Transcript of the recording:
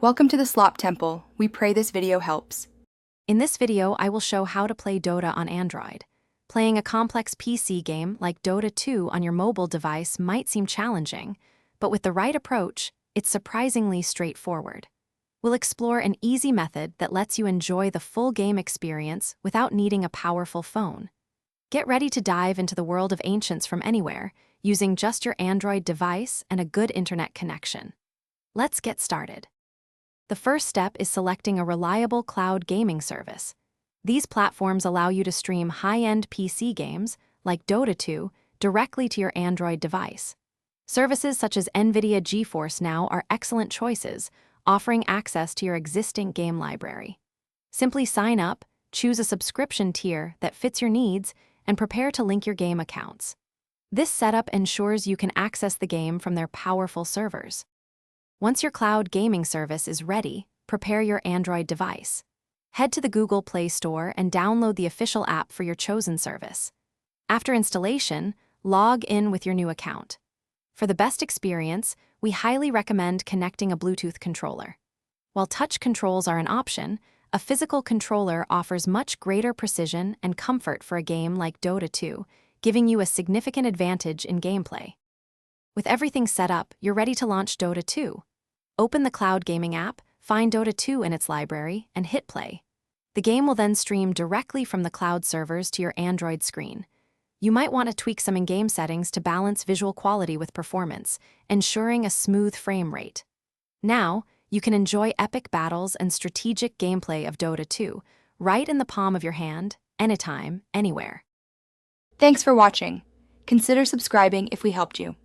Welcome to the Slop Temple. We pray this video helps. In this video, I will show how to play Dota on Android. Playing a complex PC game like Dota 2 on your mobile device might seem challenging, but with the right approach, it's surprisingly straightforward. We'll explore an easy method that lets you enjoy the full game experience without needing a powerful phone. Get ready to dive into the world of Ancients from anywhere, using just your Android device and a good internet connection. Let's get started. The first step is selecting a reliable cloud gaming service. These platforms allow you to stream high-end PC games, like Dota 2, directly to your Android device. Services such as NVIDIA GeForce Now are excellent choices, offering access to your existing game library. Simply sign up, choose a subscription tier that fits your needs, and prepare to link your game accounts. This setup ensures you can access the game from their powerful servers. Once your cloud gaming service is ready, prepare your Android device. Head to the Google Play Store and download the official app for your chosen service. After installation, log in with your new account. For the best experience, we highly recommend connecting a Bluetooth controller. While touch controls are an option, a physical controller offers much greater precision and comfort for a game like Dota 2, giving you a significant advantage in gameplay. With everything set up, you're ready to launch Dota 2. Open the cloud gaming app, find Dota 2 in its library, and hit play. The game will then stream directly from the cloud servers to your Android screen. You might want to tweak some in-game settings to balance visual quality with performance, ensuring a smooth frame rate. Now, you can enjoy epic battles and strategic gameplay of Dota 2, right in the palm of your hand, anytime, anywhere. Thanks for watching. Consider subscribing if we helped you.